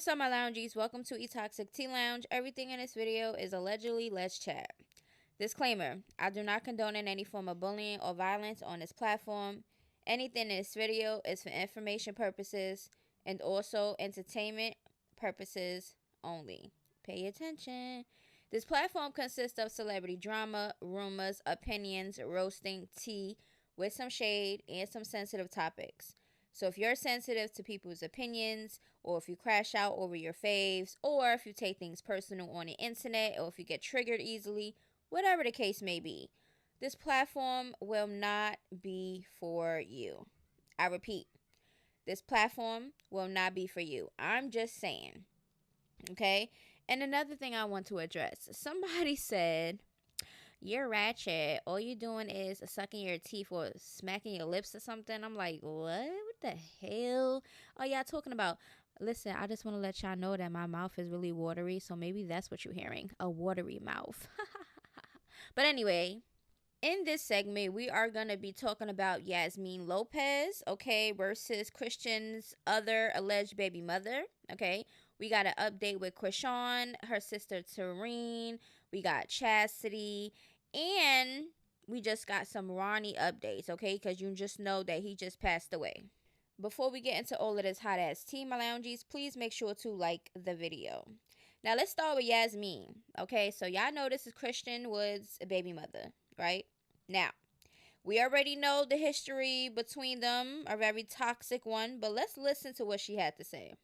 up, my loungies? Welcome to Toxic Tea Lounge. Everything in this video is allegedly. Let's chat. Disclaimer: I do not condone any form of bullying or violence on this platform. Anything in this video is for information purposes and also entertainment purposes only. Pay attention. This platform consists of celebrity drama, rumors, opinions, roasting, tea with some shade, and some sensitive topics. So if you're sensitive to people's opinions, or if you crash out over your faves, or if you take things personal on the internet, or if you get triggered easily, whatever the case may be, this platform will not be for you. I repeat, this platform will not be for you. I'm just saying. Okay? And another thing I want to address. Somebody said, you're ratchet. All you're doing is sucking your teeth or smacking your lips or something. I'm like, what? What the hell are y'all talking about? Listen, I just want to let y'all know that my mouth is really watery, so maybe that's what you're hearing. A watery mouth. But anyway, in this segment, we are going to be talking about Yasmine Lopez, okay, versus Christian's other alleged baby mother, okay? We got an update with Chrisean, her sister Tareen. We got Chastity, and we just got some Ronny updates, okay? Because you just know that he just passed away. Before we get into all of this hot ass tea, my loungies, please make sure to like the video. Now let's start with Yasmine, okay? So y'all know this is Christian Wood's baby mother, right? Now, we already know the history between them, a very toxic one, but let's listen to what she had to say.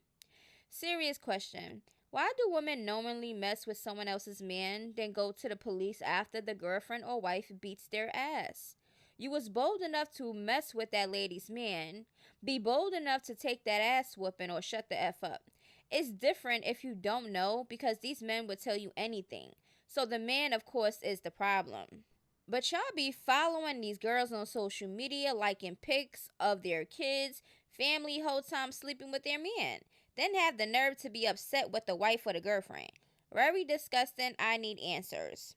Serious question. Why do women knowingly mess with someone else's man, then go to the police after the girlfriend or wife beats their ass? You was bold enough to mess with that lady's man. Be bold enough to take that ass whooping or shut the F up. It's different if you don't know, because these men would tell you anything. So the man, of course, is the problem. But y'all be following these girls on social media, liking pics of their kids, family, whole time sleeping with their man. Then have the nerve to be upset with the wife or the girlfriend. Very disgusting. I need answers.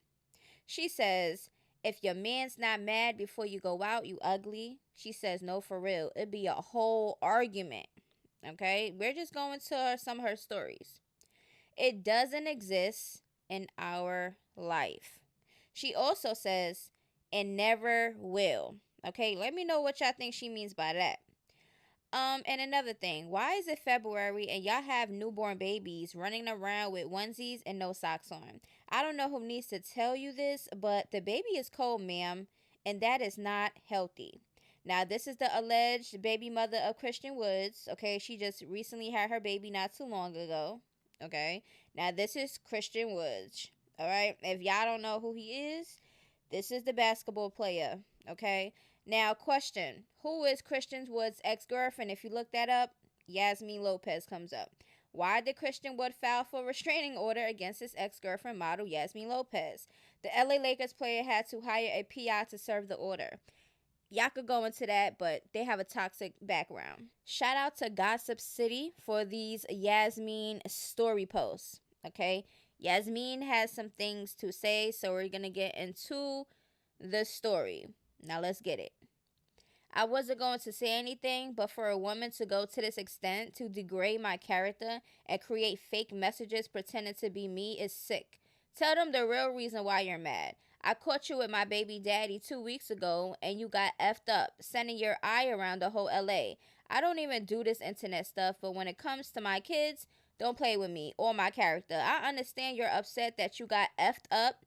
She says, if your man's not mad before you go out, you ugly. She says, no, for real. It'd be a whole argument. Okay? We're just going to some of her stories. It doesn't exist in our life. She also says, and never will. Okay? Let me know what y'all think she means by that. And another thing, why is it February and y'all have newborn babies running around with onesies and no socks on? I don't know who needs to tell you this, but the baby is cold, ma'am, and that is not healthy. Now, this is the alleged baby mother of Christian Woods, okay? She just recently had her baby not too long ago, okay? Now, this is Christian Woods, all right? If y'all don't know who he is, this is the basketball player, okay? Now, question, who is Christian Wood's ex-girlfriend? If you look that up, Yasmine Lopez comes up. Why did Christian Wood file for a restraining order against his ex-girlfriend model, Yasmine Lopez? The LA Lakers player had to hire a PI to serve the order. Y'all could go into that, but they have a toxic background. Shout out to Gossip City for these Yasmine story posts, okay? Yasmine has some things to say, so we're going to get into the story. Now let's get it. I wasn't going to say anything, but for a woman to go to this extent to degrade my character and create fake messages pretending to be me is sick. Tell them the real reason why you're mad. I caught you with my baby daddy 2 weeks ago and you got effed up, sending your eye around the whole LA. I don't even do this internet stuff, but when it comes to my kids, don't play with me or my character. I understand you're upset that you got effed up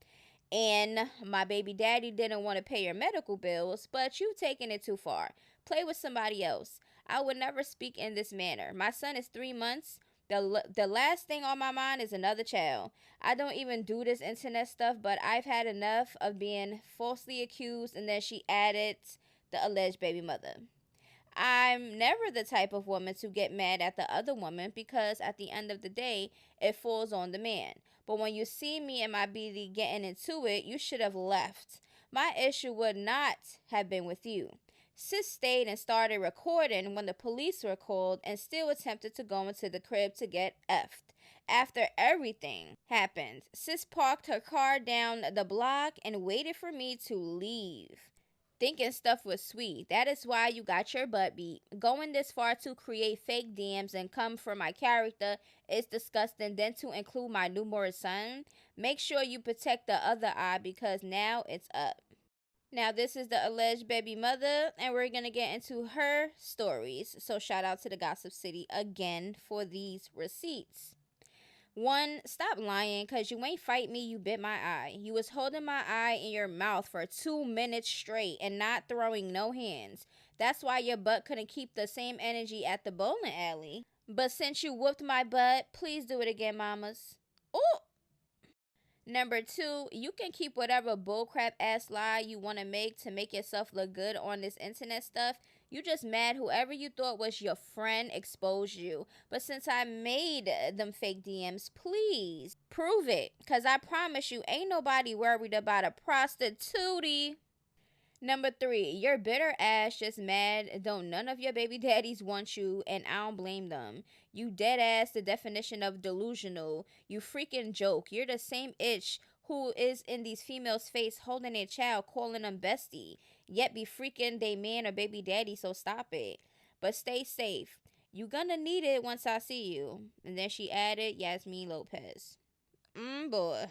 and my baby daddy didn't want to pay your medical bills, but you've taken it too far. Play with somebody else. I would never speak in this manner. My son is 3 months. The last thing on my mind is another child. I don't even do this internet stuff, but I've had enough of being falsely accused. And then she added the alleged baby mother. I'm never the type of woman to get mad at the other woman, because at the end of the day, it falls on the man. But when you see me and my BD getting into it, you should have left. My issue would not have been with you. Sis stayed and started recording when the police were called and still attempted to go into the crib to get effed. After everything happened, Sis parked her car down the block and waited for me to leave. thinking stuff was sweet. That is why you got your butt beat. Going this far to create fake DMs and come for my character is disgusting. Then to include my newborn son, make sure you protect the other eye because now it's up. Now, this is the alleged baby mother, and we're going to get into her stories. So, shout out to the Gossip City again for these receipts. One, stop lying, because you ain't fight me, you bit my eye. You was holding my eye in your mouth for 2 minutes straight and not throwing no hands. That's why your butt couldn't keep the same energy at the bowling alley. But since you whooped my butt, please do it again, mamas. Ooh! Number two, you can keep whatever bullcrap ass lie you want to make yourself look good on this internet stuff. You just mad whoever you thought was your friend exposed you. But since I made them fake DMs, please prove it. Because I promise you, ain't nobody worried about a prostitute. Number three, your bitter ass just mad. Don't none of your baby daddies want you, and I don't blame them. You dead ass the definition of delusional. You freaking joke. You're the same itch who is in these females' face holding their child, calling them bestie. Yet be freaking they man or baby daddy, so stop it. But stay safe. You gonna need it once I see you. And then she added, Yasmine Lopez. Boy.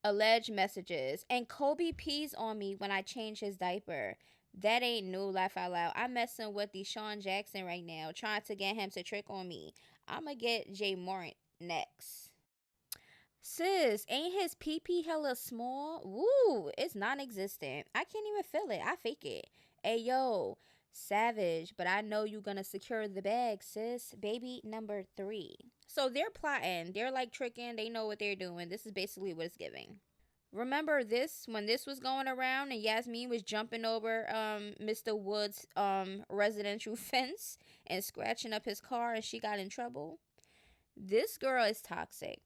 Alleged messages. And Kobe pees on me when I change his diaper. That ain't new, laugh out loud. I'm messing with Deshaun Jackson right now, trying to get him to trick on me. I'ma get Jay Morant next. Sis, ain't his pee-pee hella small? Woo, it's non-existent. I can't even feel it. I fake it. Hey, yo, savage, but I know you gonna secure the bag, sis. Baby number three. So they're plotting. They're like tricking. They know what they're doing. This is basically what it's giving. Remember this when this was going around and Yasmine was jumping over Mr. Wood's residential fence and scratching up his car and she got in trouble? This girl is toxic.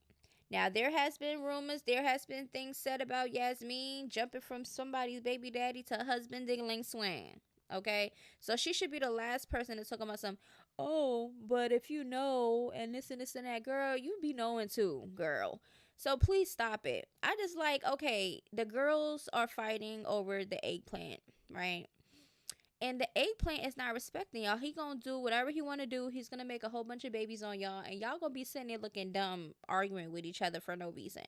Now, there has been rumors, there has been things said about Yasmine jumping from somebody's baby daddy to husband diggling swing. Okay? So she should be the last person to talk about some, oh, but if you know, and this and this and that, girl, you be knowing too, girl. So please stop it. I just like, okay, the girls are fighting over the eggplant, right? And the eggplant is not respecting y'all. He gonna do whatever he wanna do. He's gonna make a whole bunch of babies on y'all. And y'all gonna be sitting there looking dumb, arguing with each other for no reason.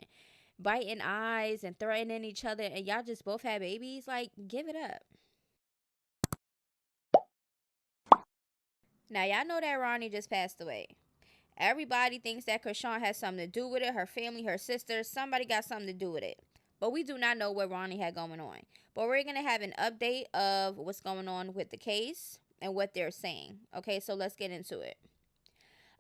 Biting eyes and threatening each other. And y'all just both have babies. Like, give it up. Now, y'all know that Ronny just passed away. Everybody thinks that Chrisean has something to do with it. Her family, her sisters, somebody got something to do with it. But we do not know what Ronny had going on. But we're going to have an update of what's going on with the case and what they're saying. Okay, so let's get into it.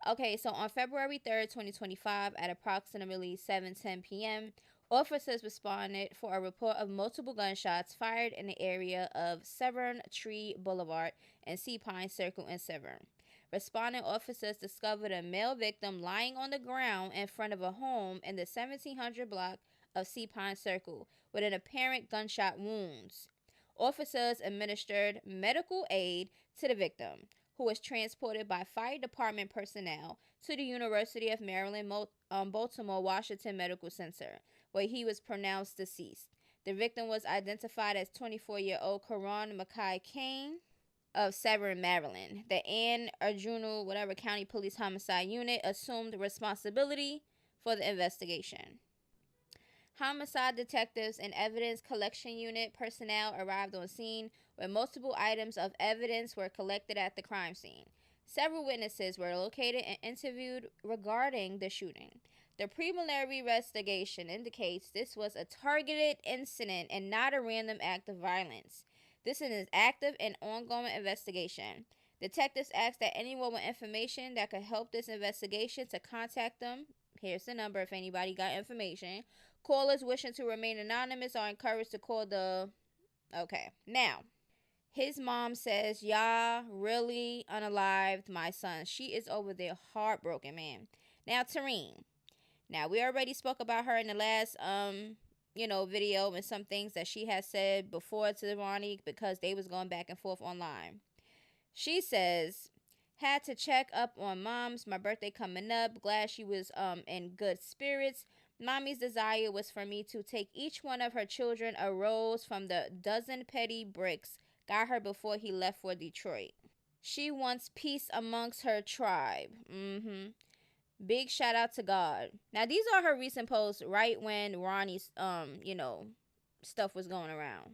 Okay, so on February 3rd, 2025, at approximately 7:10 p.m., officers responded for a report of multiple gunshots fired in the area of Severn Tree Boulevard and Sea Pine Circle in Severn. Responding officers discovered a male victim lying on the ground in front of a home in the 1700 block of Sea Pine Circle with an apparent gunshot wounds. Officers administered medical aid to the victim, who was transported by fire department personnel to the University of Maryland, Baltimore Washington Medical Center, where he was pronounced deceased. The victim was identified as 24-year-old Karan Mackay Kane of Severn, Maryland. The Anne Arjuna, County Police Homicide Unit assumed responsibility for the investigation. Homicide detectives and evidence collection unit personnel arrived on scene where multiple items of evidence were collected at the crime scene. Several witnesses were located and interviewed regarding the shooting. The preliminary investigation indicates this was a targeted incident and not a random act of violence. This is an active and ongoing investigation. Detectives ask that anyone with information that could help this investigation to contact them. Here's the number if anybody got information. Callers wishing to remain anonymous are encouraged to call the... Okay, now, his mom says, y'all really unalived my son. She is over there heartbroken, man. Now, Tareen. Now, we already spoke about her in the last, video and some things that she has said before to Ronny because they was going back and forth online. She says, had to check up on moms. My birthday coming up. Glad she was in good spirits. Mommy's desire was for me to take each one of her children a rose from the dozen petty bricks Got her before he left for Detroit. She wants peace amongst her tribe. Big shout out to God. Now these are her recent posts right when Ronnie's stuff was going around.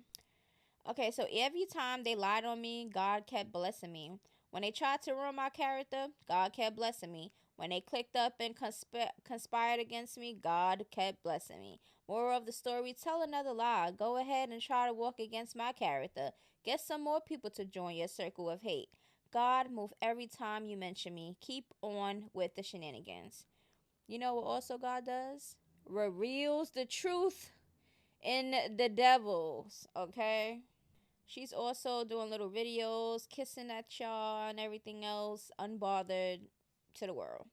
Okay, so every time they lied on me, God kept blessing me. When they tried to ruin my character, God kept blessing me. When they clicked up and conspired against me, God kept blessing me. Moral of the story, tell another lie. Go ahead and try to walk against my character. Get some more people to join your circle of hate. God, move every time you mention me. Keep on with the shenanigans. You know what also God does? Reveals the truth in the devils, okay? She's also doing little videos, kissing at y'all and everything else, unbothered to the world.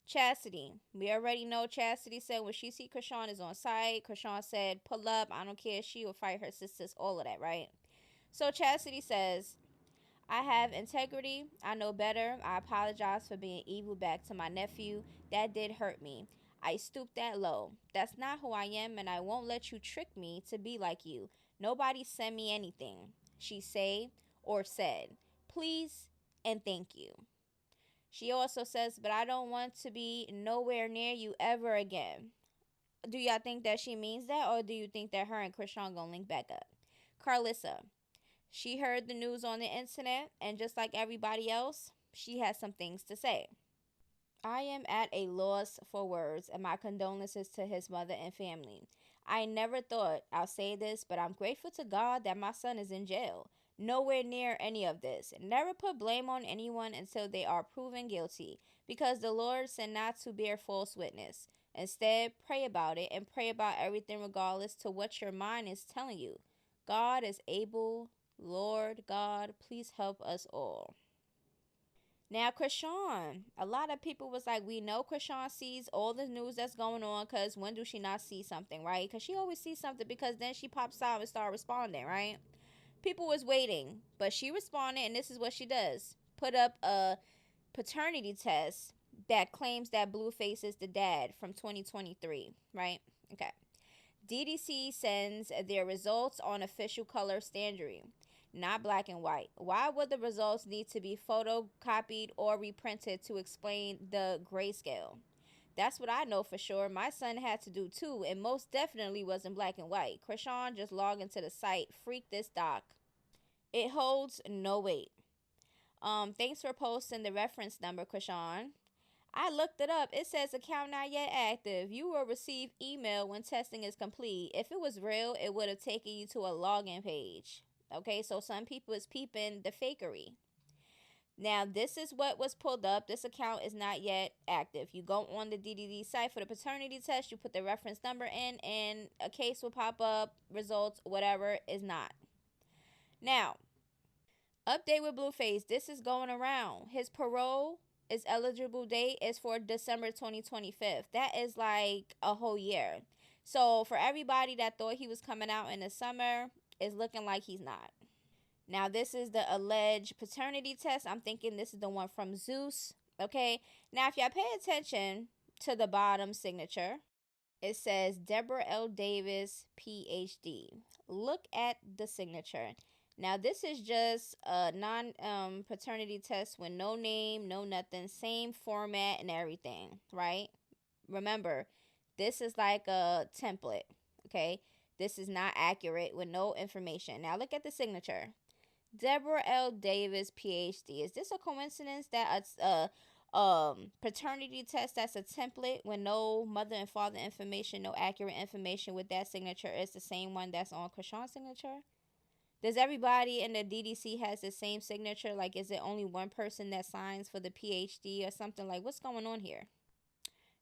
Chastity. We already know Chastity said when she see Chrisean is on site, Chrisean said, pull up, I don't care, she will fight her sisters, all of that, right? So Chastity says, I have integrity. I know better. I apologize for being evil back to my nephew. That did hurt me. I stooped that low. That's not who I am, and I won't let you trick me to be like you. Nobody send me anything, she say or said. Please and thank you. She also says, but I don't want to be nowhere near you ever again. Do y'all think that she means that, or do you think that her and Chrisean gonna link back up? Karlissa. She heard the news on the internet, and just like everybody else, she has some things to say. I am at a loss for words, and my condolences to his mother and family. I never thought I'll say this, but I'm grateful to God that my son is in jail. Nowhere near any of this. Never put blame on anyone until they are proven guilty, because the Lord said not to bear false witness. Instead, pray about it and pray about everything regardless to what your mind is telling you. God is able. Lord God, please help us all. Now, Chrisean, a lot of people was like, we know Chrisean sees all the news that's going on, because when do she not see something, right? Because she always sees something, because then she pops out and start responding, right? People was waiting, but she responded, and this is what she does. Put up a paternity test that claims that Blueface is the dad from 2023, right? Okay. DDC sends their results on official color standard, not black and white. Why would the results need to be photocopied or reprinted to explain the grayscale? That's what I know for sure. My son had to do too, and most definitely wasn't black and white. Chrisean just logged into the site. Freak this doc. It holds no weight. Thanks for posting the reference number, Chrisean. I looked it up. It says account not yet active. You will receive email when testing is complete. If it was real, it would have taken you to a login page. Okay, so some people is peeping the fakery. Now, this is what was pulled up. This account is not yet active. You go on the DDD site for the paternity test. You put the reference number in, and a case will pop up. Results, whatever, is not. Now, update with Blueface. This is going around. His parole is eligible date is for December 2025. That is like a whole year. So for everybody that thought he was coming out in the summer, it's looking like he's not. Now this is the alleged paternity test. I'm thinking this is the one from Zeus. Okay. Now if y'all pay attention to the bottom signature, it says Deborah L. Davis, PhD. Look at the signature. Now, this is just a non-paternity test with no name, no nothing, same format and everything, right? Remember, this is like a template, okay? This is not accurate with no information. Now, look at the signature. Deborah L. Davis, PhD. Is this a coincidence that a paternity test that's a template with no mother and father information, no accurate information with that signature is the same one that's on Chrisean's signature? Does everybody in the DDC has the same signature? Like, is it only one person that signs for the PhD or something? Like, what's going on here?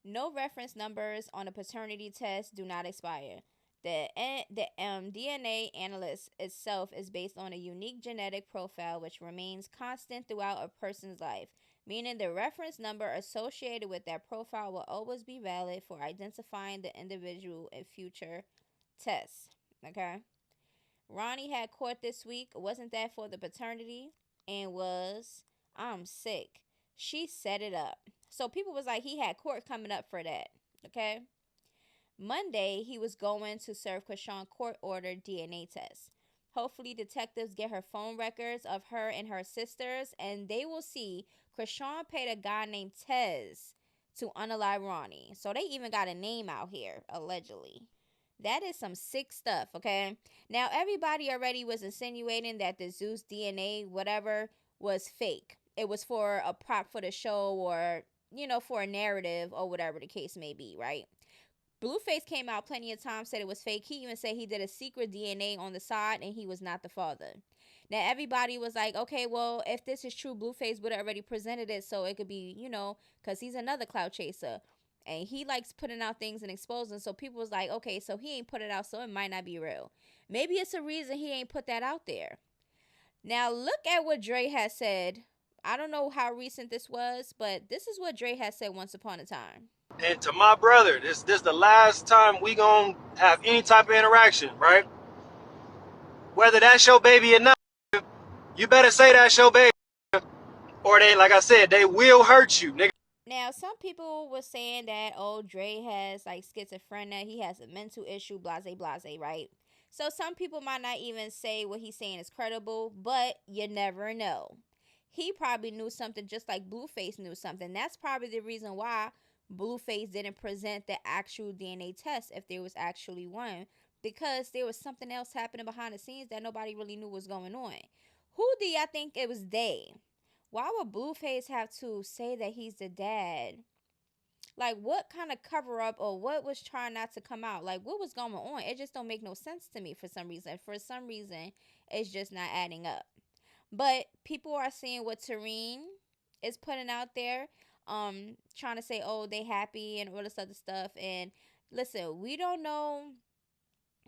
No reference numbers on a paternity test do not expire. The DNA analysis itself is based on a unique genetic profile which remains constant throughout a person's life, meaning the reference number associated with that profile will always be valid for identifying the individual in future tests. Okay? Ronny had court this week. Wasn't that for the paternity? And I'm sick. She set it up. So people was like, he had court coming up for that. Okay. Monday, he was going to serve Chrisean court-ordered DNA test. Hopefully, detectives get her phone records of her and her sisters, and they will see Chrisean paid a guy named Tez to unalive Ronny. So they even got a name out here, allegedly. That is some sick stuff, okay? Now, everybody already was insinuating that the Zeus DNA, whatever, was fake. It was for a prop for the show or, for a narrative or whatever the case may be, right? Blueface came out plenty of times, said it was fake. He even said he did a secret DNA on the side and he was not the father. Now, everybody was like, okay, well, if this is true, Blueface would have already presented it so it could be, because he's another cloud chaser. And he likes putting out things and exposing. So people was like, okay, so he ain't put it out, so it might not be real. Maybe it's a reason he ain't put that out there. Now, look at what Dre has said. I don't know how recent this was, but this is what Dre has said once upon a time. And to my brother, this the last time we gonna have any type of interaction, right? Whether that's your baby or not, you better say that's your baby, or they, like I said, they will hurt you, nigga. Now, some people were saying that, oh, Dre has like schizophrenia, he has a mental issue, blase, right? So some people might not even say what he's saying is credible, but you never know. He probably knew something just like Blueface knew something. That's probably the reason why Blueface didn't present the actual DNA test if there was actually one, because there was something else happening behind the scenes that nobody really knew was going on. Who do y'all think it was they? Why would Blueface have to say that he's the dad? Like, what kind of cover up or what was trying not to come out? Like, what was going on? It just don't make no sense to me for some reason. For some reason, it's just not adding up. But people are seeing what Tareen is putting out there, trying to say, oh, they happy and all this other stuff. And listen, we don't know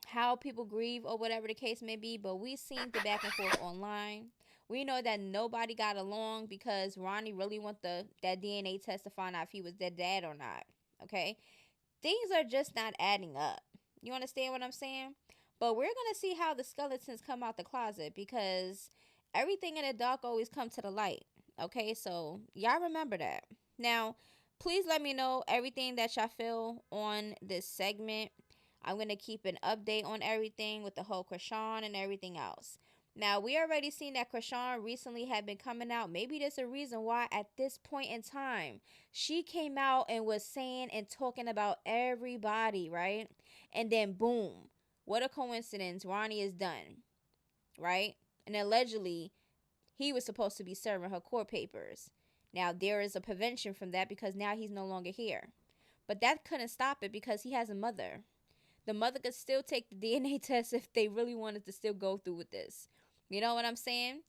how people grieve or whatever the case may be, but we've seen the back and forth online. We know that nobody got along because Ronny really want that DNA test to find out if he was their dad or not. Okay? Things are just not adding up. You understand what I'm saying? But we're going to see how the skeletons come out the closet, because everything in the dark always comes to the light. Okay? So y'all remember that. Now, please let me know everything that y'all feel on this segment. I'm going to keep an update on everything with the whole Chrisean and everything else. Now, we already seen that Chrisean recently had been coming out. Maybe there's a reason why at this point in time, she came out and was saying and talking about everybody, right? And then, boom, what a coincidence. Ronny is done, right? And allegedly, he was supposed to be serving her court papers. Now, there is a prevention from that because now he's no longer here. But that couldn't stop it because he has a mother. The mother could still take the DNA test if they really wanted to still go through with this. You know what I'm saying?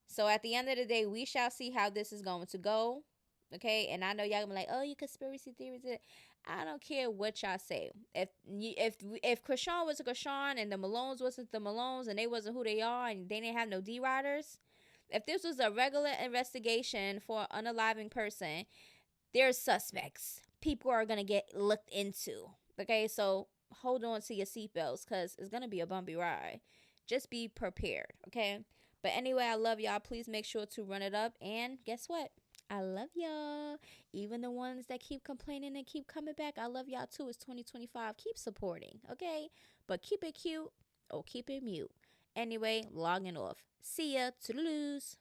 So at the end of the day, we shall see how this is going to go. Okay? And I know y'all gonna be like, oh, you conspiracy theories. I don't care what y'all say. If Chrisean was a Chrisean and the Malones wasn't the Malones and they wasn't who they are and they didn't have no D-Riders, if this was a regular investigation for an unaliving person, there's suspects. People are going to get looked into. Okay? So hold on to your seatbelts because it's going to be a bumpy ride. Just be prepared, okay? But anyway, I love y'all. Please make sure to run it up. And guess what? I love y'all. Even the ones that keep complaining and keep coming back, I love y'all too. It's 2025. Keep supporting, okay? But keep it cute or keep it mute. Anyway, logging off. See ya. Toodaloos.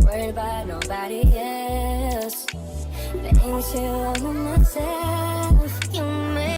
Worried about nobody else. Things you want to say.